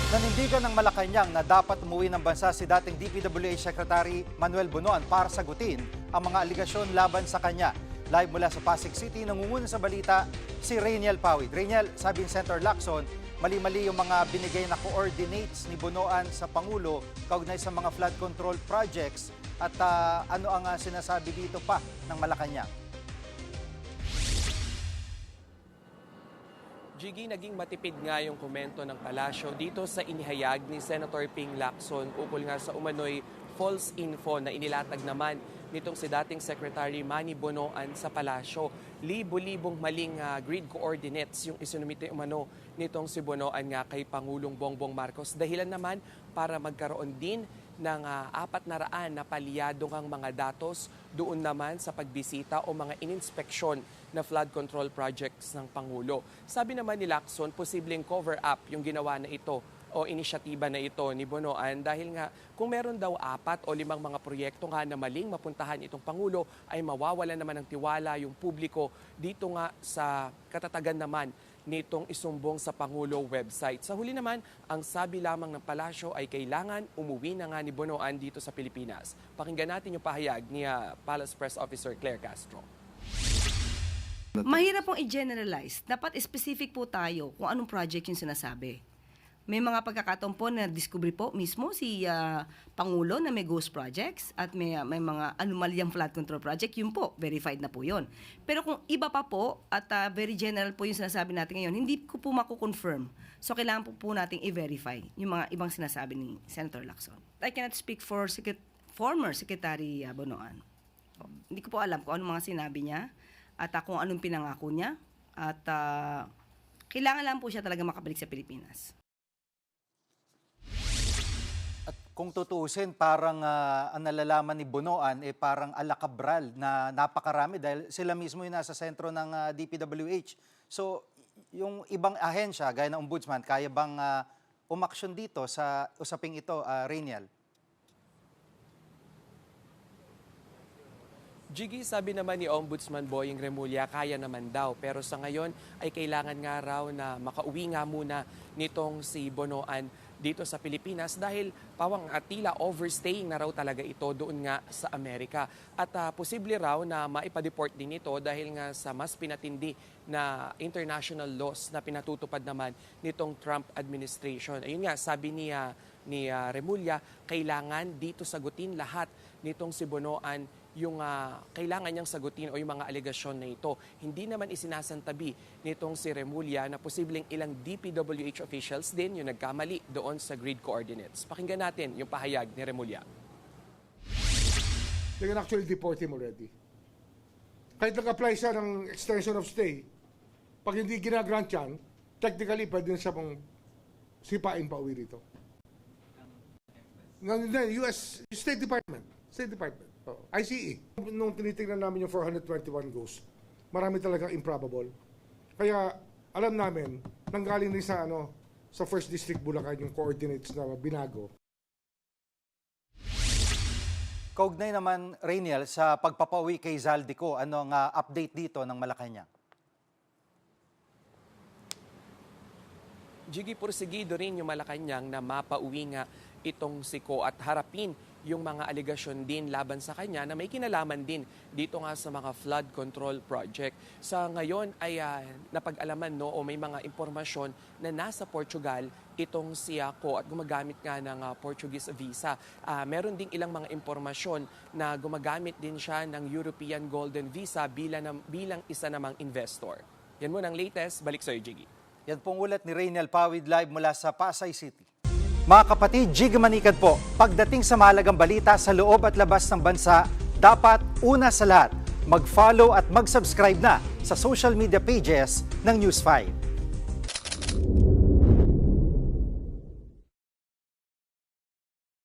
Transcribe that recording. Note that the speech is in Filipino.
Nanindigan ng Malacanang na dapat umuwi ng bansa si dating DPWH Secretary Manuel Bunoan para sagutin ang mga aligasyon laban sa kanya. Live mula sa Pasig City, nangunguna sa balita si Rainiel Pawid. Rainiel, sabi ni Senator Lacson, mali-mali yung mga binigay na coordinates ni Bunoan sa Pangulo kaugnay sa mga flood control projects at ano ang sinasabi dito pa ng Malacanang. Jiggy, naging matipid nga yung komento ng palasyo dito sa inihayag ni Senator Ping Lacson ukol nga sa umano'y false info na inilatag naman nitong si dating Secretary Manny Bonoan sa palasyo. Libo-libong maling grid coordinates yung isinumite umano nitong si Bonoan nga kay Pangulong Bongbong Marcos. Dahilan naman para magkaroon din ng 400 na palyadong ang mga datos doon naman sa pagbisita o mga ininspeksyon na flood control projects ng Pangulo. Sabi naman ni Lacson, posibleng cover-up yung ginawa na ito o inisyatiba na ito ni Bonoan dahil nga kung meron daw 4 o 5 mga proyekto nga na maling mapuntahan itong Pangulo ay mawawala naman ng tiwala yung publiko dito nga sa katatagan naman nitong isumbong sa Pangulo website. Sa huli naman, ang sabi lamang ng palasyo ay kailangan umuwi na nga ni Bonoan dito sa Pilipinas. Pakinggan natin yung pahayag ni Palace Press Officer Claire Castro. Mahirap pong i-generalize. Dapat specific po tayo kung anong project yung sinasabi. May mga pagkakataon po na discovery po mismo si Pangulo na may ghost projects at may mga anomalyang flood control project, yun po, verified na po yun. Pero kung iba pa po at very general po yung sinasabi natin ngayon, hindi ko po makukonfirm. So kailangan po nating i-verify yung mga ibang sinasabi ni Senator Lacson. I cannot speak for former Secretary Bonoan. Hindi ko po alam kung anong mga sinabi niya at kung anong pinangako niya at kailangan lang po siya talaga makabalik sa Pilipinas. At kung tutuusin, parang ang nalalaman ni Bonoan parang alakabral na napakarami dahil sila mismo yung nasa sentro ng DPWH. So, yung ibang ahensya, gaya ng Ombudsman, kaya bang umaksyon dito sa usaping ito, Rainiel? Jiggy, sabi naman ni Ombudsman Boying Remulla, kaya naman daw. Pero sa ngayon ay kailangan nga raw na makauwi nga muna nitong si Bonoan dito sa Pilipinas dahil pawang tila overstaying na raw talaga ito doon nga sa Amerika. At posible raw na maipa-deport din ito dahil nga sa mas pinatindi na international laws na pinatutupad naman nitong Trump administration. Ayun nga, sabi ni Remulla, kailangan dito sagutin lahat nitong si Bonoan yung kailangan niyang sagutin o yung mga alegasyon na ito. Hindi naman isinasantabi nitong si Remulla na posibleng ilang DPWH officials din yung nagkamali doon sa grid coordinates. Pakinggan natin yung pahayag ni Remulla. They can actually deport him already. Kahit nag-apply siya ng extension of stay, pag hindi ginagrant yan, technically pwede siya pang sipain pa uwi dito. US State Department. ICE. Nung tinitingnan namin yung 421 ghosts, marami talagang improbable. Kaya alam namin, nanggaling din sa sa 1st District Bulacan yung coordinates na binago. Kaugnay naman, Rainiel, sa pagpapauwi kay Zaldico, ano ang update dito ng Malacanang? Jiggy, porsigido rin yung Malacanang na mapauwi nga itong si Ko at harapin yung mga aligasyon din laban sa kanya na may kinalaman din dito nga sa mga flood control project. Sa ngayon ay napag-alaman o may mga impormasyon na nasa Portugal itong si Ko at gumagamit nga ng Portuguese visa. Meron ding ilang mga impormasyon na gumagamit din siya ng European Golden Visa bilang isa namang investor. Yan muna ang latest. Balik sa'yo, Jiggy. Yan pong ulat ni Rainiel Pawid live mula sa Pasay City. Mga kapatid, Jiggy Manikad po, pagdating sa mahalagang balita sa loob at labas ng bansa, dapat una sa lahat, mag-follow at mag-subscribe na sa social media pages ng News 5.